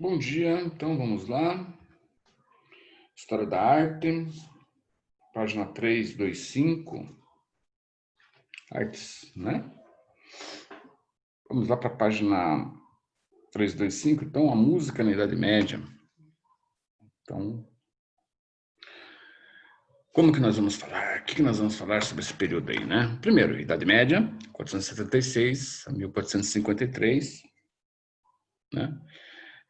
Bom dia, então vamos lá. História da arte, página 325, artes, né? Vamos lá para a página 325, então, a música na Idade Média. Então, como que nós vamos falar? O que nós vamos falar sobre esse período aí, né? Primeiro, Idade Média, 476 a 1453, né?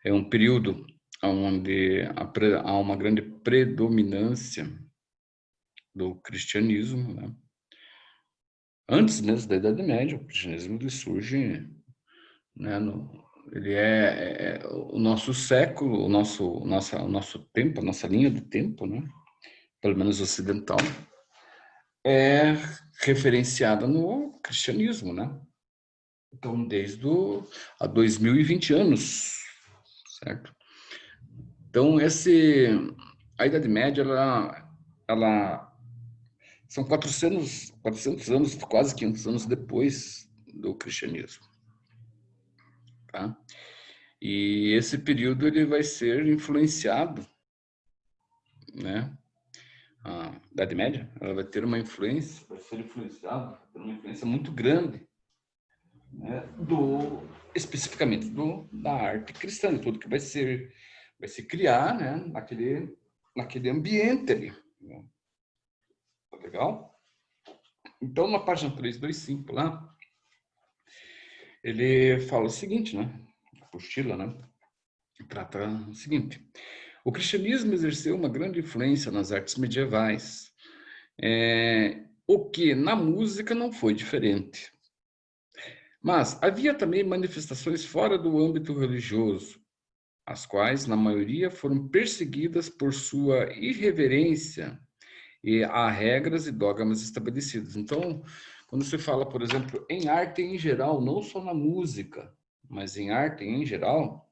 É um período onde há uma grande predominância do cristianismo, né? Antes mesmo da Idade Média, o cristianismo ele surge, né, ele é o nosso século, o nosso tempo, a nossa linha do tempo, né, pelo menos ocidental, é referenciada no cristianismo, né? Então, desde há 2020 anos, certo? Então, a Idade Média, ela são 400 anos, quase 500 anos depois do cristianismo, tá? E esse período ele vai ser influenciado, né? A Idade Média, ela vai ter uma influência, vai ser influenciada por uma influência muito grande, né? Especificamente da arte cristã, de tudo que vai se criar, né? Naquele ambiente ali. Né? Tá legal? Então, na página 325 lá, ele fala o seguinte, né? A apostila, né? Trata o seguinte: o cristianismo exerceu uma grande influência nas artes medievais, o que na música não foi diferente. Mas havia também manifestações fora do âmbito religioso, as quais, na maioria, foram perseguidas por sua irreverência e a regras e dogmas estabelecidos. Então, quando se fala, por exemplo, em arte em geral, não só na música, mas em arte em geral,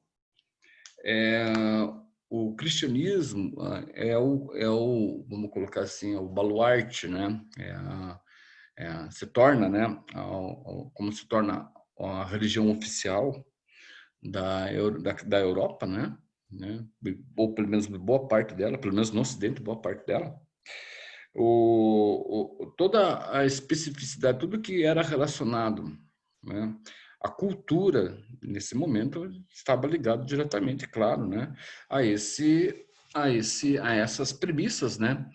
o cristianismo vamos colocar assim, é o baluarte, né? Se torna, né? Como se torna a religião oficial da Europa, né? Ou pelo menos boa parte dela, pelo menos no Ocidente, boa parte dela. Toda a especificidade, tudo que era relacionado, né? A cultura, nesse momento, estava ligado diretamente, claro, né? A essas premissas, né?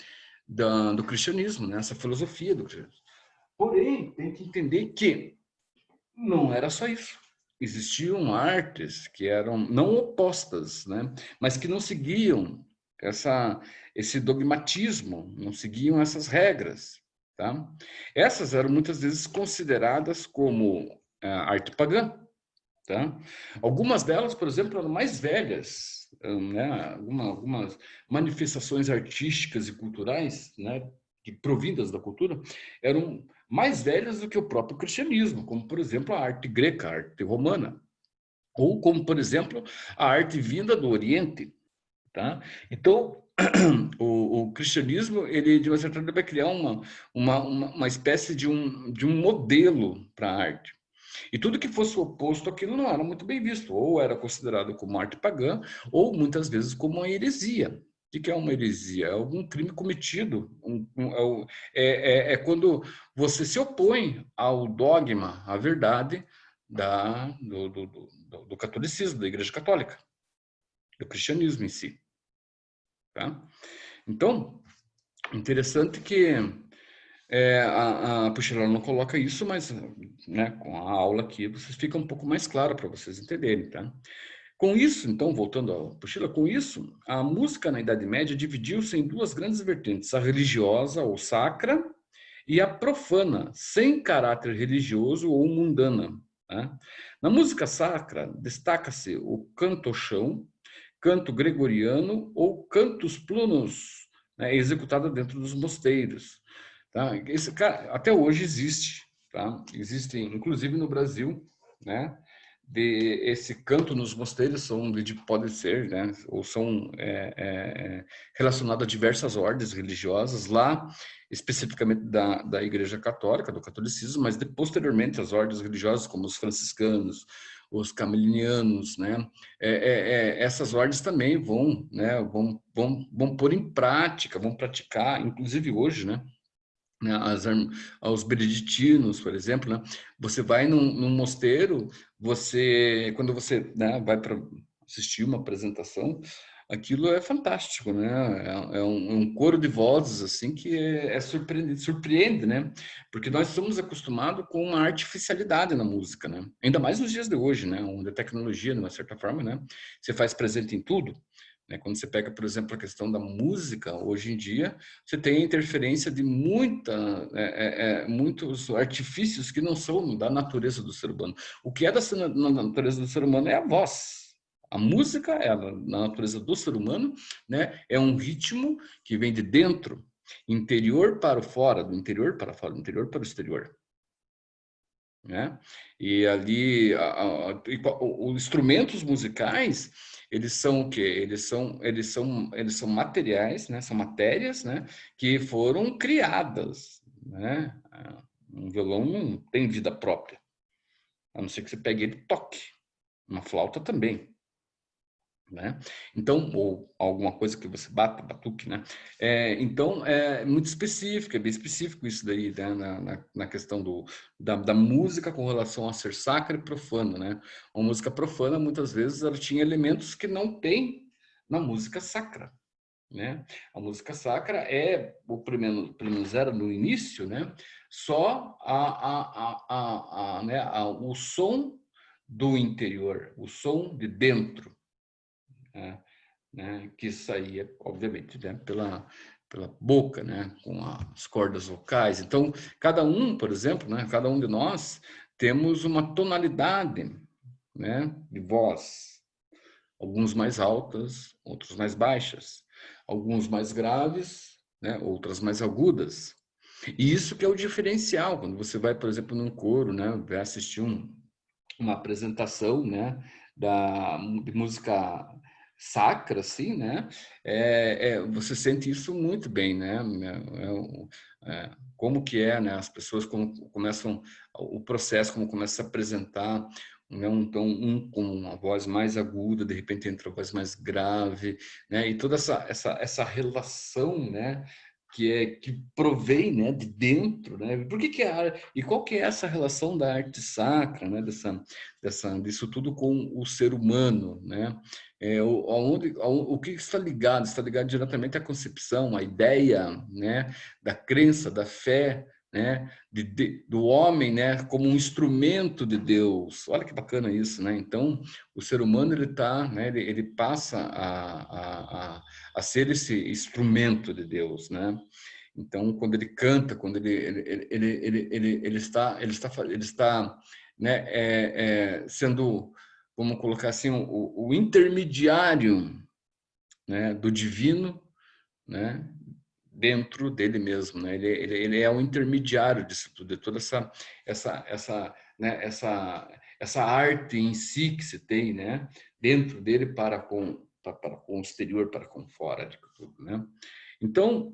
Do cristianismo, né? Essa filosofia do cristianismo. Porém, tem que entender que não era só isso. Existiam artes que eram não opostas, né? Mas que não seguiam esse dogmatismo, não seguiam essas regras, tá? Essas eram muitas vezes consideradas como arte pagã, tá? Algumas delas, por exemplo, eram mais velhas, né? Algumas manifestações artísticas e culturais, né? Provindas da cultura, eram mais velhas do que o próprio cristianismo, como, por exemplo, a arte greca, a arte romana, ou como, por exemplo, a arte vinda do Oriente, tá? Então, o cristianismo, ele, de uma certa maneira, vai criar uma espécie de um modelo para a arte. E tudo que fosse oposto àquilo não era muito bem visto, ou era considerado como arte pagã, ou muitas vezes como uma heresia. O que é uma heresia? É algum crime cometido. É quando você se opõe ao dogma, à verdade do catolicismo, da Igreja Católica, do cristianismo em si. Tá? Então, interessante que a apostila não coloca isso, mas, né, com a aula aqui, vocês fica um pouco mais claro para vocês entenderem, tá? Com isso, então, voltando à apostila, com isso, a música na Idade Média dividiu-se em duas grandes vertentes, a religiosa ou sacra e a profana, sem caráter religioso ou mundana. Tá? Na música sacra, destaca-se o canto-chão, canto gregoriano ou cantus plunus, né, executada dentro dos mosteiros. Tá? Até hoje existe, tá? Existe, inclusive no Brasil, né? esse canto nos mosteiros pode ser, né, ou são relacionados a diversas ordens religiosas, lá especificamente da Igreja Católica, do catolicismo, mas posteriormente as ordens religiosas como os franciscanos, os camilinianos, né, essas ordens também vão pôr em prática, vão praticar, inclusive hoje, né, aos beneditinos, por exemplo, né? Você vai num mosteiro, quando você, né, vai para assistir uma apresentação, aquilo é fantástico, né? É um coro de vozes assim que surpreende, né? Porque nós estamos acostumados com uma artificialidade na música, né? Ainda mais nos dias de hoje, né? Onde a tecnologia, de uma certa forma, né, você faz presente em tudo. Quando você pega, por exemplo, a questão da música, hoje em dia, você tem a interferência de muitos artifícios que não são da natureza do ser humano. O que é da natureza do ser humano é a voz. A música é na natureza do ser humano, né? É um ritmo que vem de dentro, interior para o fora, do interior para fora, do interior para o exterior. Né? E ali, os instrumentos musicais, eles são o quê? Eles são materiais, né? São matérias, né, que foram criadas, né? Um violão não tem vida própria, a não ser que você pegue ele e toque. Uma flauta também. Né? Então, ou alguma coisa que você bata, batuque, né? Então, é muito específico, é bem específico isso daí, né? na questão da música com relação a ser sacra e profana, né? Uma música profana, muitas vezes, ela tinha elementos que não tem na música sacra, né? A música sacra pelo menos era no início, né? Só né? O som do interior, o som de dentro, né, que saía, obviamente, né, pela boca, né, com as cordas vocais. Então, cada um, por exemplo, né, cada um de nós temos uma tonalidade, né, de voz, alguns mais altas, outros mais baixas, alguns mais graves, né, outras mais agudas. E isso que é o diferencial, quando você vai, por exemplo, num coro, né, vai assistir uma apresentação, né, de música sacra, assim, né? Você sente isso muito bem, né? Como que né? As pessoas como começam o processo, como começa a se apresentar, né? Então, com uma voz mais aguda, de repente entra a voz mais grave, né? E toda essa relação, né? Que provém, né, de dentro, né? Por que e qual que é essa relação da arte sacra, né, disso tudo com o ser humano, né? O que está ligado? Está ligado diretamente à concepção, à ideia, né, da crença, da fé, né, do homem, né, como um instrumento de Deus. Olha que bacana isso, né? Então, o ser humano né, ele passa a ser esse instrumento de Deus, né? Então, quando ele canta, quando ele está, né, sendo, vamos colocar assim, o intermediário, né, do divino, né, dentro dele mesmo, né? Ele é o intermediário disso tudo, de toda né, essa arte em si que se tem, né, dentro dele para com o exterior, para com fora de tudo, né? Então,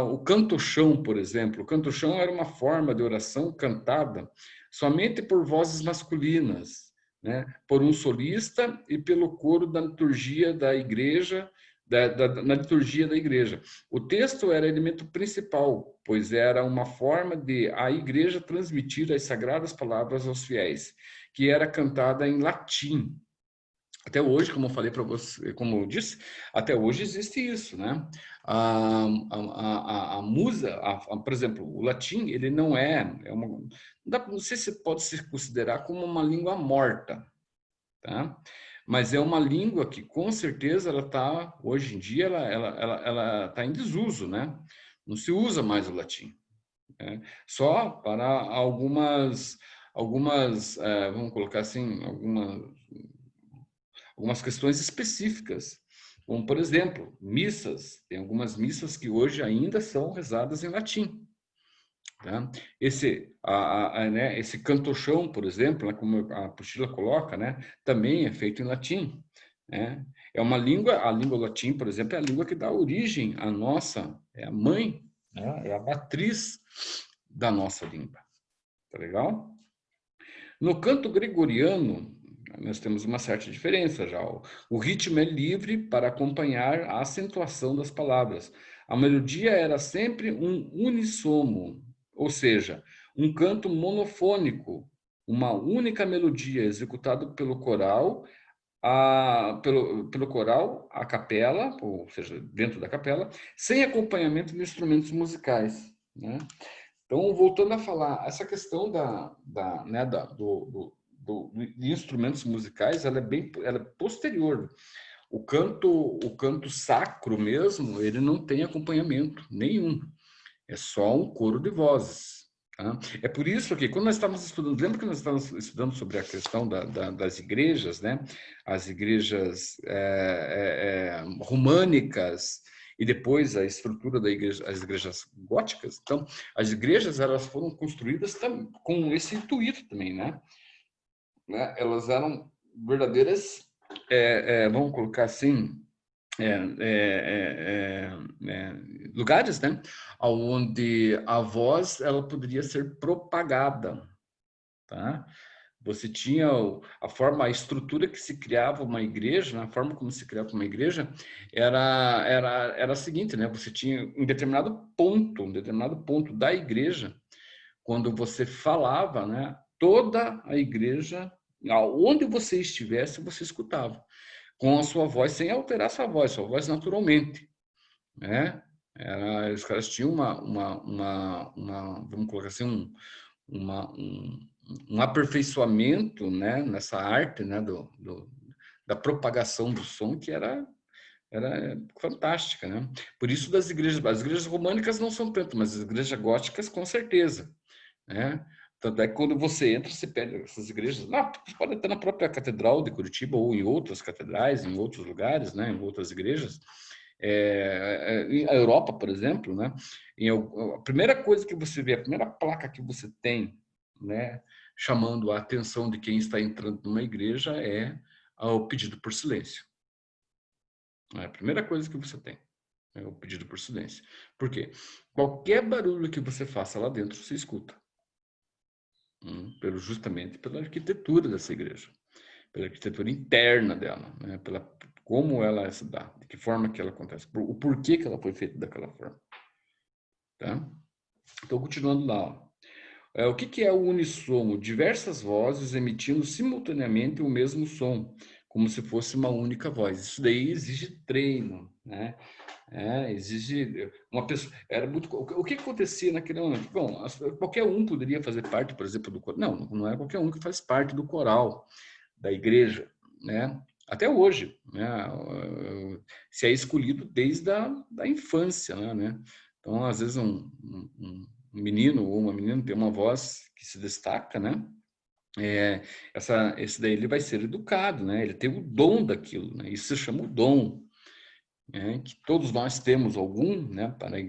o canto-chão, por exemplo, o canto-chão era uma forma de oração cantada somente por vozes masculinas, né, por um solista e pelo coro da liturgia da igreja, na liturgia da igreja. O texto era elemento principal, pois era uma forma de a igreja transmitir as sagradas palavras aos fiéis, que era cantada em latim. Até hoje, como eu falei para você, como eu disse, até hoje existe isso, né? A musa, por exemplo, o latim, ele não não sei se pode se considerar como uma língua morta, tá? Mas é uma língua que, com certeza, ela está, hoje em dia, ela está em desuso, né? Não se usa mais o latim, né? Só para vamos colocar assim, algumas questões específicas, como, por exemplo, missas. Tem algumas missas que hoje ainda são rezadas em latim, Tá? Né, esse cantochão, por exemplo, né, como a apostila coloca, né, também é feito em latim. Né? É uma língua, a língua latim, por exemplo, é a língua que dá origem à nossa, é a mãe, né, é a matriz da nossa língua. Tá legal? No canto gregoriano, nós temos uma certa diferença já. O ritmo é livre para acompanhar a acentuação das palavras. A melodia era sempre um unissono, ou seja, um canto monofônico, uma única melodia executada pelo coral, pelo coral, a capela, ou seja, dentro da capela, sem acompanhamento de instrumentos musicais, né? Então, voltando a falar, essa questão né, de instrumentos musicais, ela é posterior. O canto sacro mesmo, ele não tem acompanhamento nenhum. É só um coro de vozes. Tá? É por isso que, quando nós estávamos estudando, lembra que nós estávamos estudando sobre a questão das igrejas, né? As igrejas românicas, e depois a estrutura da igreja, as igrejas góticas. Então, as igrejas, elas foram construídas com esse intuito também, né? Elas eram verdadeiras, vamos colocar assim, é, é, lugares, né, onde a voz ela poderia ser propagada, tá? Você tinha a estrutura que se criava uma igreja, né? A forma como se criava uma igreja era a seguinte, né? Você tinha um determinado ponto da igreja, quando você falava, né? Toda a igreja, aonde você estivesse, você escutava com a sua voz, sem alterar sua voz naturalmente, né? Os caras tinham vamos colocar assim, um aperfeiçoamento, né, nessa arte, né, da propagação do som, que era fantástica, né? Por isso as igrejas românicas não são tanto, mas as igrejas góticas com certeza, né? Tanto é que quando você entra, você pede essas igrejas, não, pode estar na própria catedral de Curitiba ou em outras catedrais, em outros lugares, né, em outras igrejas. A Europa, por exemplo, né, a primeira coisa que você vê, a primeira placa que você tem, né, chamando a atenção de quem está entrando numa igreja é o pedido por silêncio. É a primeira coisa que você tem. É o pedido por silêncio. Por quê? Qualquer barulho que você faça lá dentro, você escuta. Justamente pela arquitetura dessa igreja, pela arquitetura interna dela, né? Pela como ela se dá, de que forma que ela acontece, o porquê que ela foi feita daquela forma. Tá? Então, continuando lá. O que é o unissono? Diversas vozes emitindo simultaneamente o mesmo som, como se fosse uma única voz. Isso daí exige treino, né? Exige uma pessoa. Era muito. O que acontecia naquele momento? Bom, qualquer um poderia fazer parte, por exemplo, do coral. Não é qualquer um que faz parte do coral da igreja, né? Até hoje, né? Se é escolhido desde da infância, né? Então, às vezes um menino ou uma menina tem uma voz que se destaca, né? Esse daí ele vai ser educado, né? Ele tem o dom daquilo, né? Isso se chama o dom, que todos nós temos algum, né, para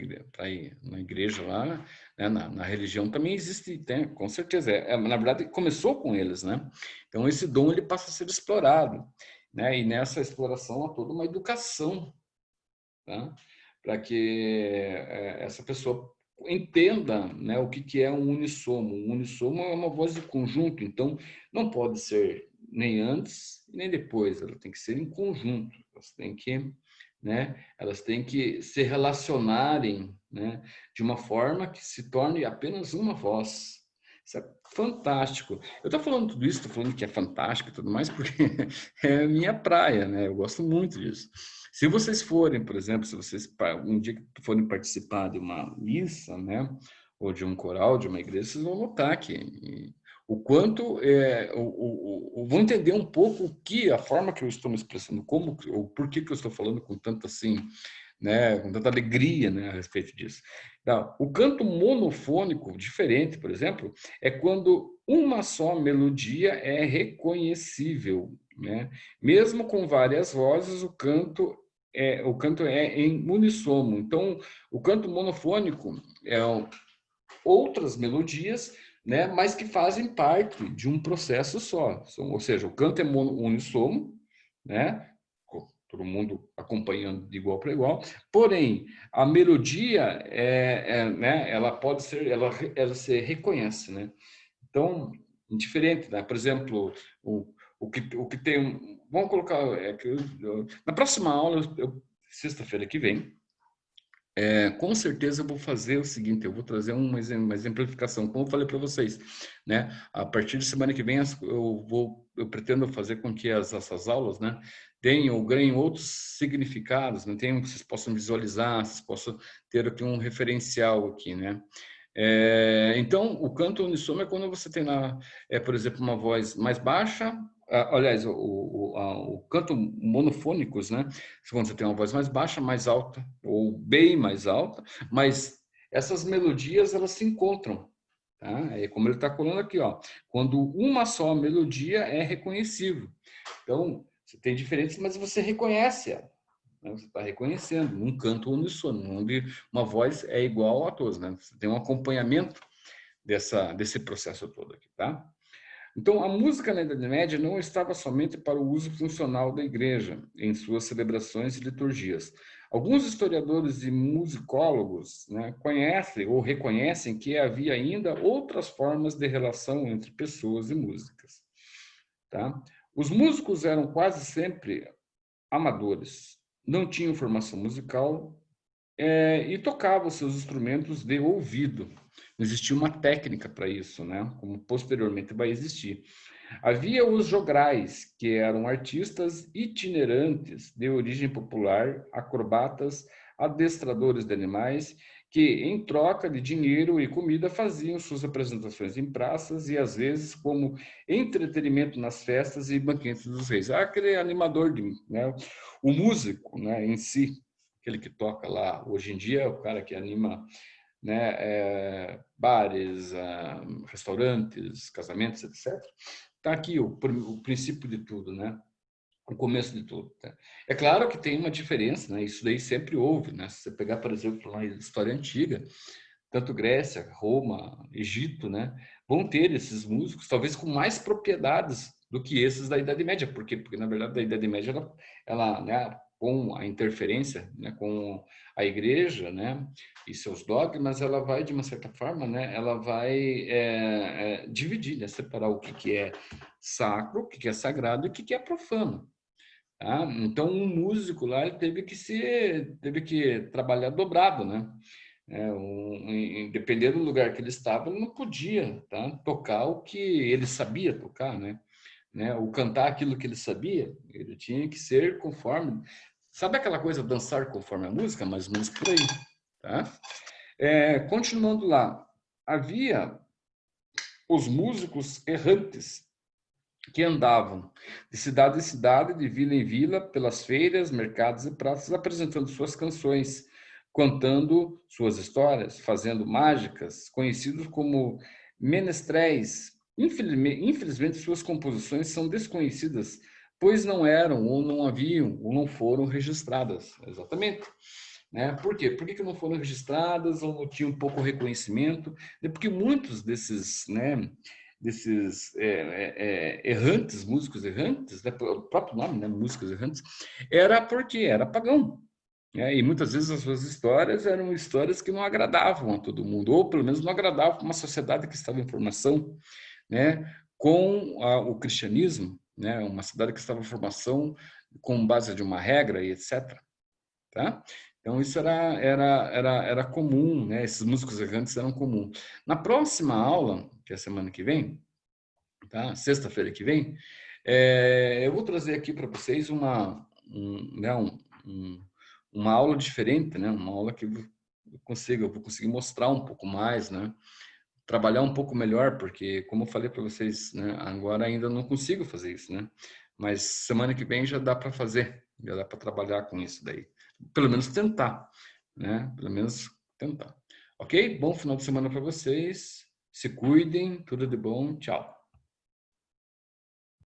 ir na igreja lá, né, na religião também existe, tem, com certeza, na verdade começou com eles, né, então esse dom ele passa a ser explorado, né, e nessa exploração há toda uma educação, tá, para que essa pessoa entenda, né, o que é um unissono. Um unissono é uma voz de conjunto, então não pode ser nem antes nem depois, ela tem que ser em conjunto, elas têm que se relacionarem, né, de uma forma que se torne apenas uma voz. Isso é fantástico. Eu estou falando tudo isso, estou falando que é fantástico e tudo mais, porque é a minha praia, né? Eu gosto muito disso. Se vocês forem, por exemplo, se vocês um dia forem participar de uma missa, né, ou de um coral, de uma igreja, vocês vão notar que o quanto vão entender um pouco a forma que eu estou me expressando, como, ou por que eu estou falando com tanto assim, né, com tanta alegria, né, a respeito disso. Então, o canto monofônico, diferente, por exemplo, é quando uma só melodia é reconhecível, né? Mesmo com várias vozes, o canto é em unissono. Então, o canto monofônico outras melodias, né, mas que fazem parte de um processo só. Ou seja, o canto é unissono, né, todo mundo acompanhando de igual para igual, porém, a melodia, né, ela pode ser, ela se reconhece, né? Então, diferente, né? Por exemplo, o que tem... Vamos colocar... na próxima aula, sexta-feira que vem, com certeza eu vou fazer o seguinte, eu vuma exemplificação, como eu falei para vocês, né? A partir de semana que vem eu pretendo fazer com que essas aulas, né, tenham ou ganhem outros significados, né? Vocês possam visualizar, vocês possam ter aqui um referencial aqui, né? Então, o canto unissono é quando você tem lá, por exemplo, uma voz mais baixa. Aliás, o canto monofônicos, né? Quando você tem uma voz mais baixa, mais alta, ou bem mais alta, mas essas melodias, elas se encontram. Tá? É como ele está colando aqui, ó. Quando uma só melodia é reconhecível. Então, você tem diferenças, mas você reconhece ela. Né? Você está reconhecendo num canto unissono, onde uma voz é igual a todos, né? Você tem um acompanhamento desse processo todo aqui, tá? Então, a música na Idade Média não estava somente para o uso funcional da igreja em suas celebrações e liturgias. Alguns historiadores e musicólogos, né, conhecem ou reconhecem que havia ainda outras formas de relação entre pessoas e músicas. Tá? Os músicos eram quase sempre amadores, não tinham formação musical e tocavam seus instrumentos de ouvido. Não existia uma técnica para isso, né? Como posteriormente vai existir. Havia os jograis, que eram artistas itinerantes de origem popular, acrobatas, adestradores de animais, que, em troca de dinheiro e comida, faziam suas apresentações em praças e, às vezes, como entretenimento nas festas e banquetes dos reis. Aquele animador, né? O músico, né, em si, aquele que toca lá. Hoje em dia, o cara que anima, né, bares, restaurantes, casamentos, etc. Está aqui o princípio de tudo, né? O começo de tudo. Tá? É claro que tem uma diferença, né? Isso daí sempre houve, né? Se você pegar, por exemplo, lá a história antiga, tanto Grécia, Roma, Egito, né? Vão ter esses músicos, talvez com mais propriedades do que esses da Idade Média. Por quê? Porque, na verdade, a Idade Média, ela, né, com a interferência, né, com a igreja, né, e seus dogmas, ela vai, de uma certa forma, né, ela vai dividir, né, separar o que é sacro, o que é sagrado e o que é profano. Tá? Então, um músico lá ele teve que trabalhar dobrado, né? Dependendo do lugar que ele estava, ele não podia, tá, tocar o que ele sabia tocar, né? Ou cantar aquilo que ele sabia, ele tinha que ser conforme. Sabe aquela coisa, dançar conforme a música? Mais ou menos por aí. Tá? Continuando lá, havia os músicos errantes, que andavam de cidade em cidade, de vila em vila, pelas feiras, mercados e praças, apresentando suas canções, contando suas histórias, fazendo mágicas, conhecidos como menestréis. Infelizmente, suas composições são desconhecidas, pois não eram, ou não haviam, ou não foram registradas. Exatamente. Né? Por quê? Por que não foram registradas ou não tinham pouco reconhecimento? Porque muitos desses, né, errantes, músicos errantes, né, o próprio nome, né, músicos errantes, era porque era pagão. Né? E muitas vezes as suas histórias eram histórias que não agradavam a todo mundo, ou pelo menos não agradavam uma sociedade que estava em formação, né, com o cristianismo, né, uma cidade que estava em formação com base de uma regra e etc. Tá? Então, isso era comum, né? Esses músicos errantes eram comum. Na próxima aula, que é a semana que vem, tá? Sexta-feira que vem, eu vou trazer aqui para vocês uma aula diferente, né? Uma aula que eu vou conseguir mostrar um pouco mais, né? Trabalhar um pouco melhor, porque, como eu falei para vocês, né? Agora ainda não consigo fazer isso, né? Mas semana que vem já dá para fazer, já dá para trabalhar com isso daí. Pelo menos tentar, né? Pelo menos tentar. Ok? Bom final de semana para vocês. Se cuidem, tudo de bom. Tchau.